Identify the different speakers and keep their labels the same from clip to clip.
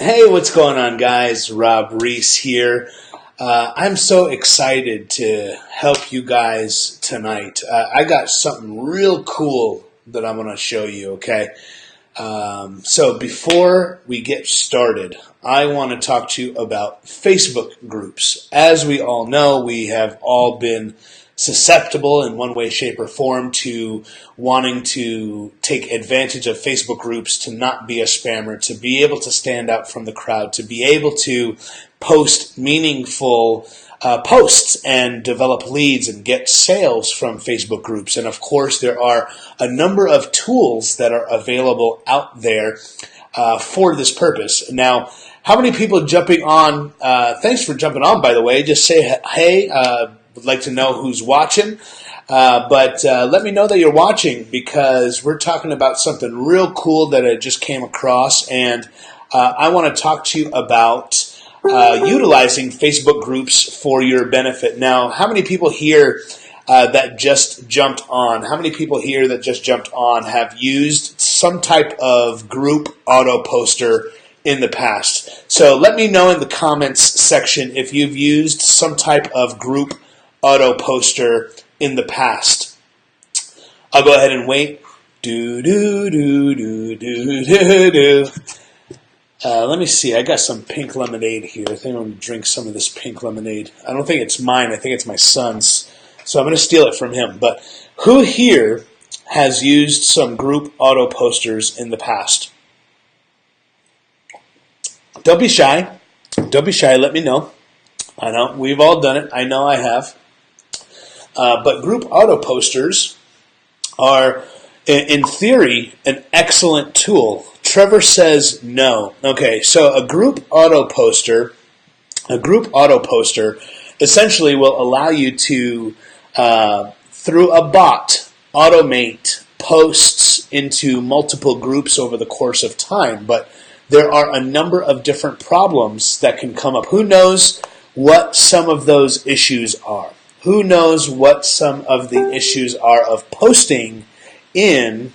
Speaker 1: Hey, what's going on, guys? Rob Reese here. I'm so excited to help you guys tonight. I got something real cool that I'm going to show you, okay? So before we get started, I want to talk to you about Facebook groups. As we all know, we have all been susceptible in one way, shape, or form to wanting to take advantage of Facebook groups, to not be a spammer, to be able to stand out from the crowd, to be able to post meaningful posts and develop leads and get sales from Facebook groups. And of course, there are a number of tools that are available out there for this purpose. Now, how many people jumping on? Thanks for jumping on, by the way. Just say hey. Would like to know who's watching, but let me know that you're watching, because we're talking about something real cool that I just came across, and I want to talk to you about utilizing Facebook groups for your benefit. Now, how many people here that just jumped on? How many people here that just jumped on have used some type of group auto poster in the past? So let me know in the comments section if you've used some type of group auto poster in the past. I'll go ahead and wait. Let me see. I got some pink lemonade here. I think I'm going to drink some of this pink lemonade. I don't think it's mine. I think it's my son's. So I'm going to steal it from him. But who here has used some group auto posters in the past? Don't be shy. Don't be shy. Let me know. I know we've all done it. I know I have. But group auto posters are, in theory, an excellent tool. Trevor says no. Okay, so a group auto poster essentially will allow you to, through a bot, automate posts into multiple groups over the course of time. But there are a number of different problems that can come up. Who knows what some of those issues are? Who knows what some of the issues are of posting in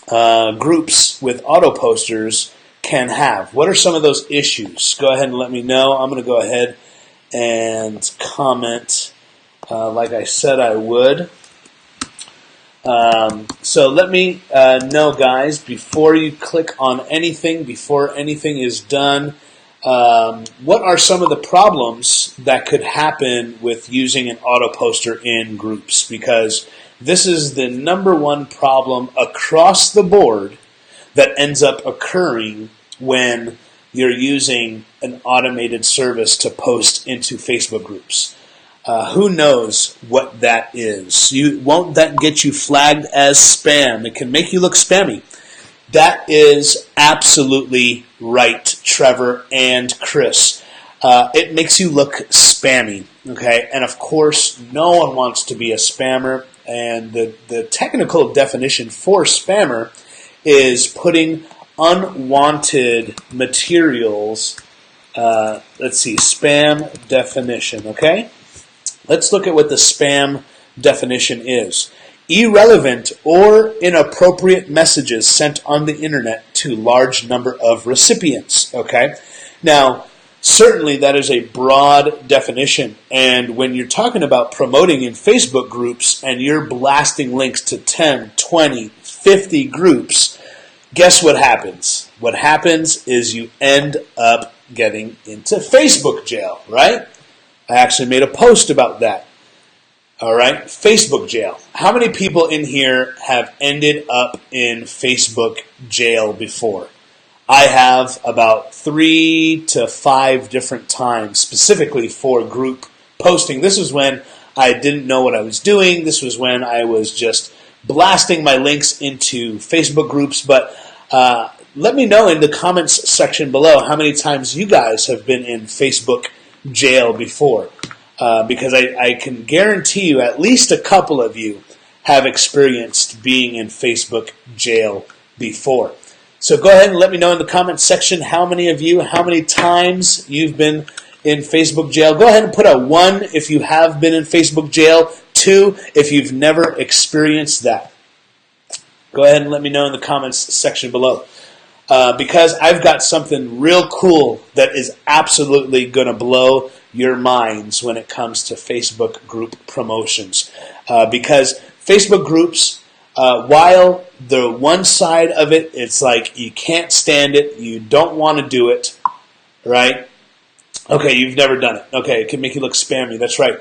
Speaker 1: groups with auto posters can have? What are some of those issues? Go ahead and let me know. I'm going to go ahead and comment like I said I would. So let me know, guys, before you click on anything, before anything is done, what are some of the problems that could happen with using an auto poster in groups? Because this is the number one problem across the board that ends up occurring when you're using an automated service to post into Facebook groups. Who knows what that is? Won't that get you flagged as spam? It can make you look spammy. That is absolutely right, Trevor and Chris. It makes you look spammy, okay? And of course, no one wants to be a spammer. And the technical definition for spammer is putting unwanted materials. Let's see, spam definition, okay? Let's look at what the spam definition is. Irrelevant or inappropriate messages sent on the internet to large number of recipients. Okay, now certainly that is a broad definition, and when you're talking about promoting in Facebook groups and you're blasting links to 10, 20, 50 groups, guess what happens? What happens is you end up getting into Facebook jail, right? I actually made a post about that. All right, Facebook jail. How many people in here have ended up in Facebook jail before? I have about 3 to 5 different times, specifically for group posting. This was when I didn't know what I was doing. This was when I was just blasting my links into Facebook groups. But let me know in the comments section below how many times you guys have been in Facebook jail before. Because I can guarantee you at least a couple of you have experienced being in Facebook jail before. So go ahead and let me know in the comments section how many of you, how many times you've been in Facebook jail. Go ahead and put a 1 if you have been in Facebook jail, 2 if you've never experienced that. Go ahead and let me know in the comments section below. because I've got something real cool that is absolutely going to blow your minds when it comes to Facebook group promotions. Because Facebook groups, while the one side of it, it's like you can't stand it, you don't want to do it, right? Okay, you've never done it. Okay, it can make you look spammy. That's right.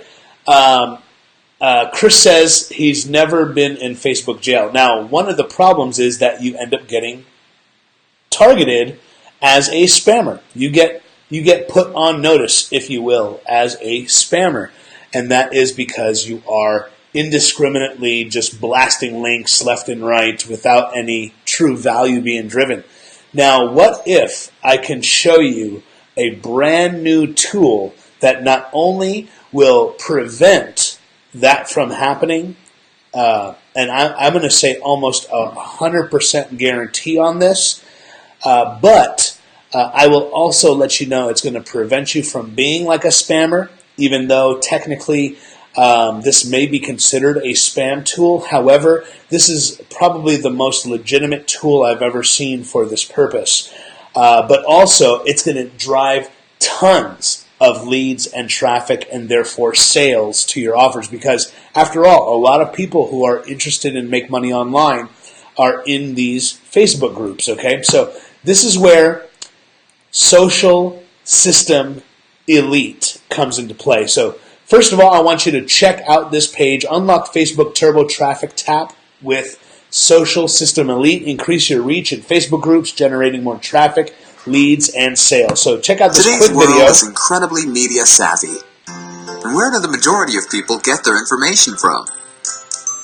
Speaker 1: Chris says he's never been in Facebook jail. Now, one of the problems is that you end up getting targeted as a spammer. You get put on notice, if you will, as a spammer. And that is because you are indiscriminately just blasting links left and right without any true value being driven. Now, what if I can show you a brand new tool that not only will prevent that from happening, and I'm going to say almost 100% guarantee on this, but I will also let you know it's going to prevent you from being like a spammer, even though technically this may be considered a spam tool. However, this is probably the most legitimate tool I've ever seen for this purpose. But also, it's going to drive tons of leads and traffic and therefore sales to your offers, because after all, a lot of people who are interested in make money online are in these Facebook groups, okay? So this is where Social System Elite comes into play. So first of all, I want you to check out this page, Unlock Facebook Turbo Traffic Tap with Social System Elite. Increase your reach in Facebook groups, generating more traffic, leads, and sales. So check out this quick video.
Speaker 2: Today's world is incredibly media savvy. And where do the majority of people get their information from?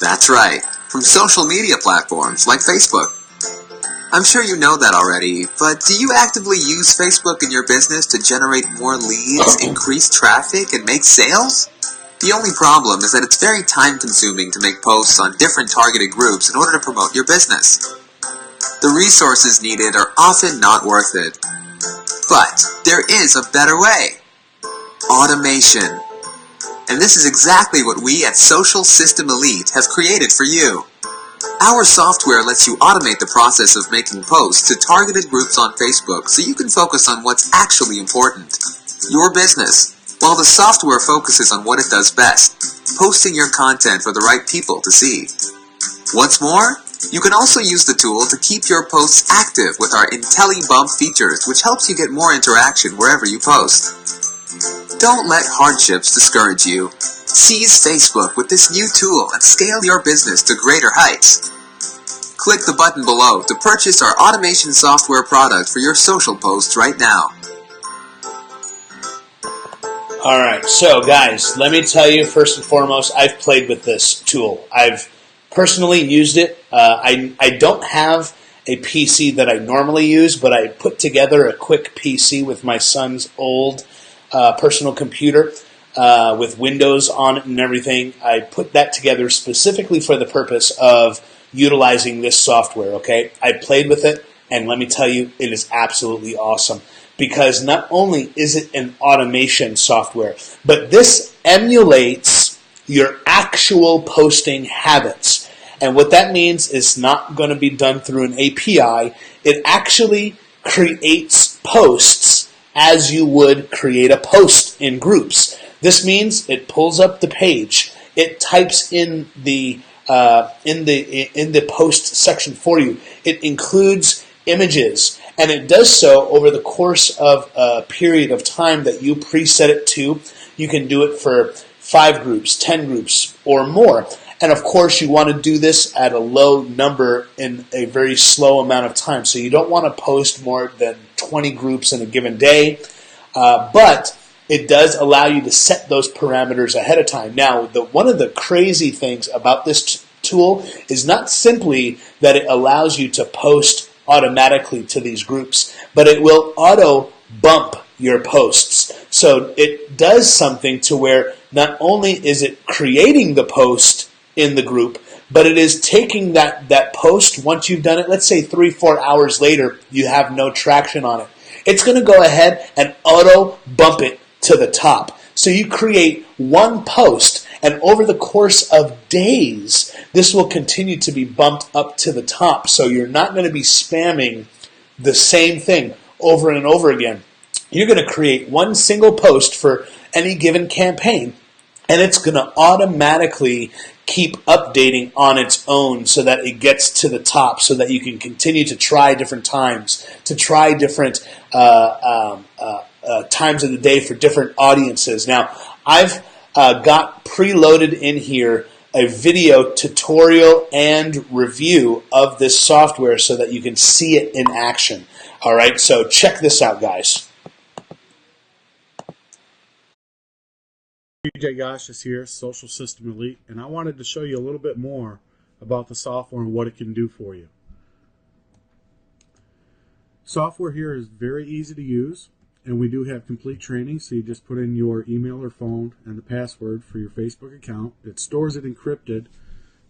Speaker 2: That's right, from social media platforms like Facebook. I'm sure you know that already, but do you actively use Facebook in your business to generate more leads, increase traffic, and make sales? The only problem is that it's very time-consuming to make posts on different targeted groups in order to promote your business. The resources needed are often not worth it. But there is a better way. Automation. And this is exactly what we at Social System Elite have created for you. Our software lets you automate the process of making posts to targeted groups on Facebook so you can focus on what's actually important, your business, while the software focuses on what it does best, posting your content for the right people to see. What's more, you can also use the tool to keep your posts active with our IntelliBump features, which helps you get more interaction wherever you post. Don't let hardships discourage you. Seize Facebook with this new tool and scale your business to greater heights. Click the button below to purchase our automation software product for your social posts right now.
Speaker 1: Alright, so guys, let me tell you first and foremost, I've played with this tool. I've personally used it. I don't have a PC that I normally use, but I put together a quick PC with my son's old personal computer with Windows on it and everything. I put that together specifically for the purpose of utilizing this software, okay? I played with it, and let me tell you, it is absolutely awesome. Because not only is it an automation software, but this emulates your actual posting habits. And what that means is not going to be done through an API. It actually creates posts as you would create a post in groups. This means it pulls up the page. It types in the post section for you. It includes images, and it does so over the course of a period of time that you preset it to. You can do it for 5 groups, 10 groups, or more. And of course, you want to do this at a low number in a very slow amount of time. So you don't want to post more than 20 groups in a given day. But it does allow you to set those parameters ahead of time. Now, one of the crazy things about this tool is not simply that it allows you to post automatically to these groups, but it will auto bump your posts. So it does something to where not only is it creating the post in the group, but it is taking that post, once you've done it, let's say 3-4 hours later, you have no traction on it. It's going to go ahead and auto bump it to the top. So you create one post, and over the course of days, this will continue to be bumped up to the top. So you're not going to be spamming the same thing over and over again. You're going to create one single post for any given campaign, and it's going to automatically keep updating on its own so that it gets to the top, so that you can continue to try different times, to try different times of the day for different audiences. Now, I've got preloaded in here a video tutorial and review of this software so that you can see it in action. All right, so check this out, guys.
Speaker 3: DJ Goshis here, Social System Elite, and I wanted to show you a little bit more about the software and what it can do for you. Software here is very easy to use, and we do have complete training, so you just put in your email or phone and the password for your Facebook account. It stores it encrypted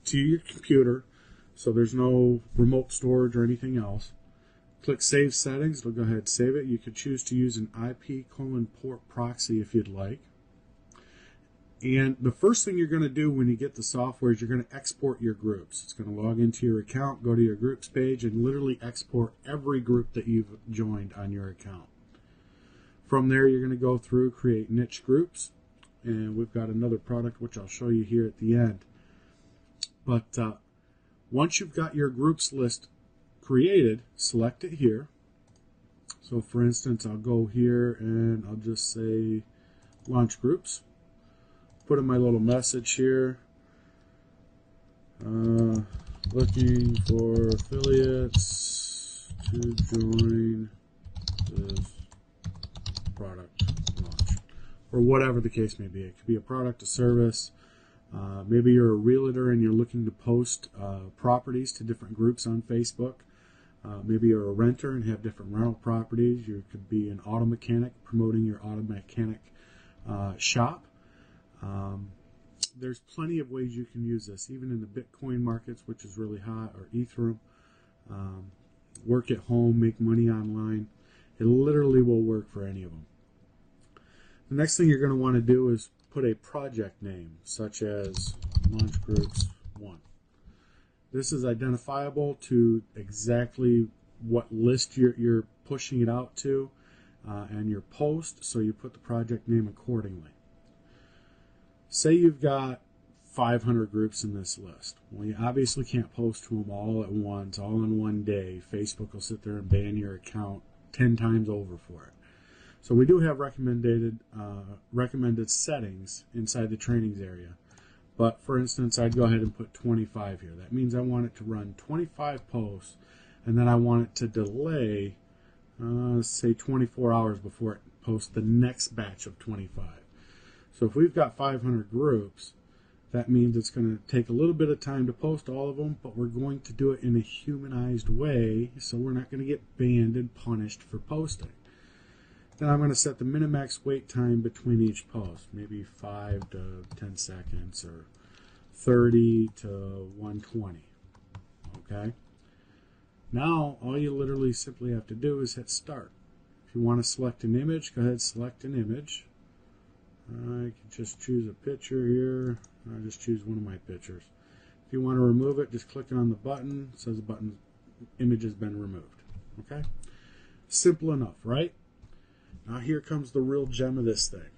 Speaker 3: to your computer, so there's no remote storage or anything else. Click Save Settings, it'll go ahead and save it. You could choose to use an IP:/port proxy if you'd like. And the first thing you're going to do when you get the software is you're going to export your groups. It's going to log into your account, go to your groups page, and literally export every group that you've joined on your account. From there, you're going to go through, create niche groups, and we've got another product which I'll show you here at the end. But once you've got your groups list created, select it here. So for instance, I'll go here and I'll just say launch groups. Put in my little message here, looking for affiliates to join this product launch, or whatever the case may be. It could be a product, a service. Maybe you're a realtor and you're looking to post properties to different groups on Facebook. Maybe you're a renter and have different rental properties. You could be an auto mechanic promoting your auto mechanic shop. There's plenty of ways you can use this, even in the Bitcoin markets, which is really hot, or Ethereum. Work at home, make money online. It literally will work for any of them. The next thing you're going to want to do is put a project name, such as Launch Groups 1. This is identifiable to exactly what list you're pushing it out to and your post, so you put the project name accordingly. Say you've got 500 groups in this list. Well, you obviously can't post to them all at once, all in one day. Facebook will sit there and ban your account 10 times over for it. So we do have recommended settings inside the trainings area. But for instance, I'd go ahead and put 25 here. That means I want it to run 25 posts, and then I want it to delay, say 24 hours before it posts the next batch of 25. So if we've got 500 groups, that means it's going to take a little bit of time to post all of them, but we're going to do it in a humanized way, so we're not going to get banned and punished for posting. Then I'm going to set the minimax wait time between each post, maybe 5 to 10 seconds or 30 to 120. Okay? Now, all you literally simply have to do is hit start. If you want to select an image, go ahead and select an image. I can just choose a picture here. I'll just choose one of my pictures. If you want to remove it, just click on the button. It says the button image has been removed. Okay? Simple enough, right? Now here comes the real gem of this thing.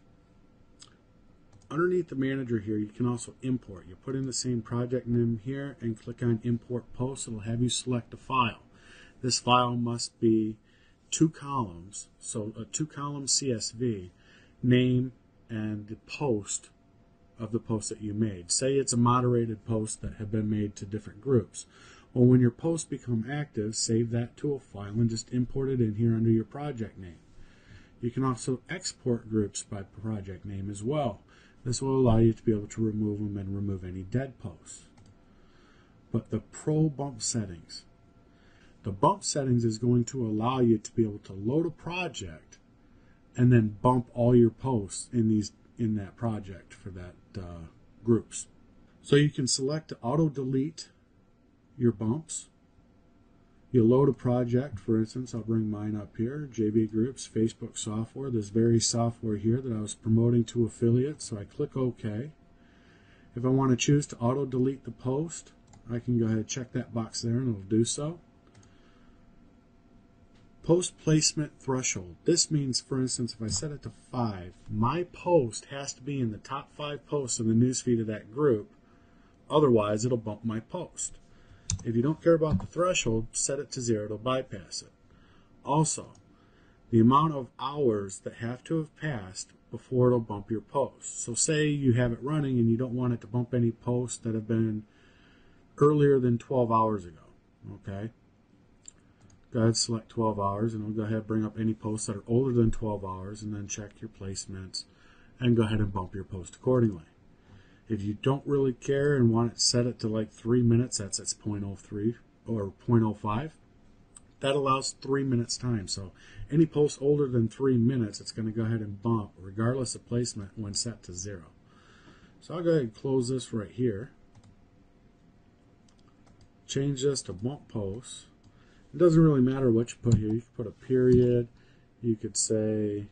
Speaker 3: Underneath the manager here, you can also import. You put in the same project name here and click on import post. It'll have you select a file. This file must be 2 columns, so a 2-column CSV, name, and the post of the post that you made. Say it's a moderated post that have been made to different groups. Well, when your posts become active, save that to a file and just import it in here under your project name. You can also export groups by project name as well. This will allow you to be able to remove them and remove any dead posts. But the pro bump settings. The bump settings is going to allow you to be able to load a project and then bump all your posts in that project for that groups. So you can select to auto delete your bumps. You load a project, for instance, I'll bring mine up here, JB Groups, Facebook software, this very software here that I was promoting to affiliates, so I click OK. If I want to choose to auto delete the post, I can go ahead and check that box there and it'll do so. Post placement threshold. This means, for instance, if I set it to 5, my post has to be in the top 5 posts in the newsfeed of that group. Otherwise, it'll bump my post. If you don't care about the threshold, set it to 0. It'll bypass it. Also, the amount of hours that have to have passed before it'll bump your post. So say you have it running and you don't want it to bump any posts that have been earlier than 12 hours ago. Okay? Go ahead, select 12 hours, and it'll go ahead and bring up any posts that are older than 12 hours, and then check your placements, and go ahead and bump your post accordingly. If you don't really care and want it set it to like 3 minutes, that's at 0.03 or 0.05, that allows 3 minutes time. So any post older than 3 minutes, it's going to go ahead and bump, regardless of placement, when set to 0. So I'll go ahead and close this right here. Change this to bump posts. It doesn't really matter what you put here. You could put a period. You could say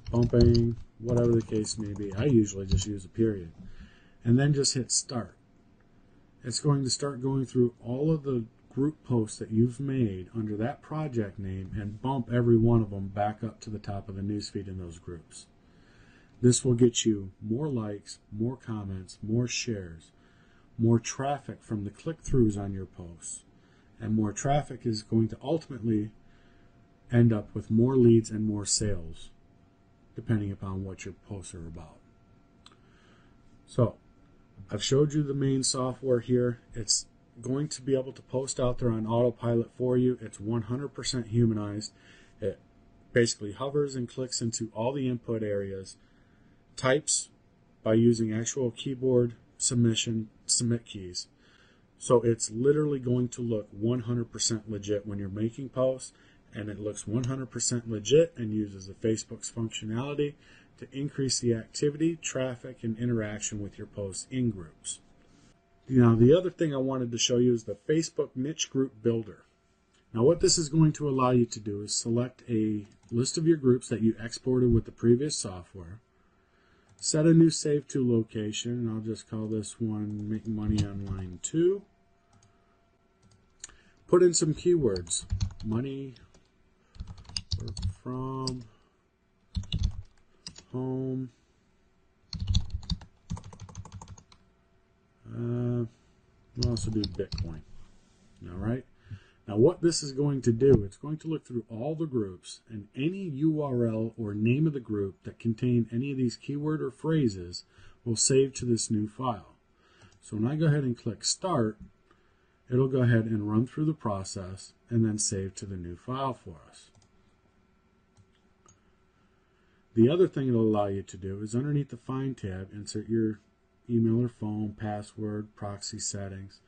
Speaker 3: bumping, whatever the case may be. I usually just use a period. And then just hit start. It's going to start going through all of the group posts that you've made under that project name and bump every one of them back up to the top of the newsfeed in those groups. This will get you more likes, more comments, more shares, more traffic from the click-throughs on your posts. And more traffic is going to ultimately end up with more leads and more sales, depending upon what your posts are about. So, I've showed you the main software here. It's going to be able to post out there on autopilot for you. It's 100% humanized. It basically hovers and clicks into all the input areas, types by using actual keyboard submit keys. So it's literally going to look 100% legit when you're making posts, and it looks 100% legit and uses the Facebook's functionality to increase the activity, traffic, and interaction with your posts in groups. Now, the other thing I wanted to show you is the Facebook Niche Group Builder. Now, what this is going to allow you to do is select a list of your groups that you exported with the previous software, set a new Save To location, and I'll just call this one Make Money Online 2. Put in some keywords. Money, work from, home. We'll also do Bitcoin. All right. Now what this is going to do, it's going to look through all the groups, and any URL or name of the group that contain any of these keyword or phrases will save to this new file. So when I go ahead and click Start, it'll go ahead and run through the process and then save to the new file for us. The other thing it'll allow you to do is underneath the Find tab, insert your email or phone, password, proxy settings.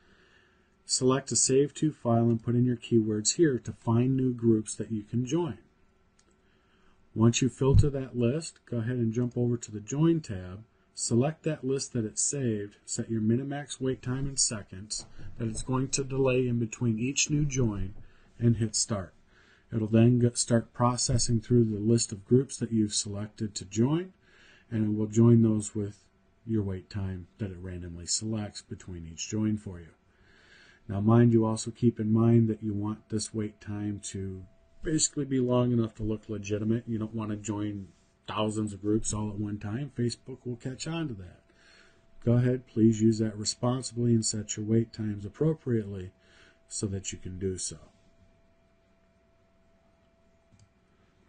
Speaker 3: Select a Save To file and put in your keywords here to find new groups that you can join. Once you filter that list, go ahead and jump over to the Join tab. Select that list that it's saved, set your min-max wait time in seconds that it's going to delay in between each new join, and hit Start. It'll then start processing through the list of groups that you've selected to join, and it will join those with your wait time that it randomly selects between each join for you. Now, mind you, also keep in mind that you want this wait time to basically be long enough to look legitimate. You don't want to join thousands of groups all at one time. Facebook will catch on to that. Go ahead, please use that responsibly and set your wait times appropriately so that you can do so.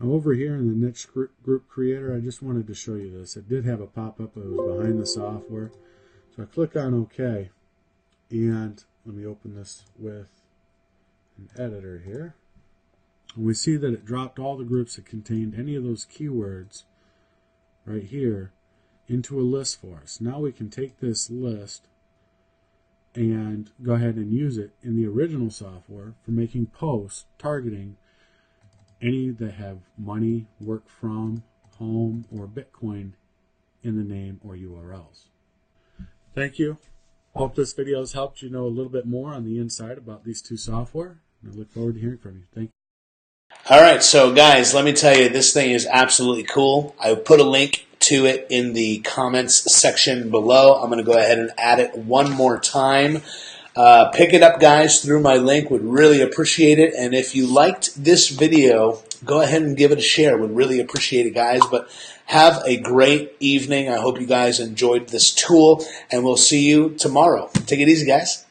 Speaker 3: Now over here in the Niche Group Creator, I just wanted to show you this. It did have a pop-up that was behind the software. So I click on OK, and let me open this with an editor here. And we see that it dropped all the groups that contained any of those keywords right here into a list for us. Now we can take this list and go ahead and use it in the original software for making posts targeting any that have money, work from, home, or Bitcoin in the name or URLs. Thank you. Hope this video has helped you know a little bit more on the inside about these two software. I look forward to hearing from you. Thank you.
Speaker 1: All right, so guys, let me tell you, this thing is absolutely cool. I put a link to it in the comments section below. I'm going to go ahead and add it one more time. Pick it up, guys, through my link. Would really appreciate it. And if you liked this video, go ahead and give it a share. Would really appreciate it, guys. But have a great evening. I hope you guys enjoyed this tool, and we'll see you tomorrow. Take it easy, guys.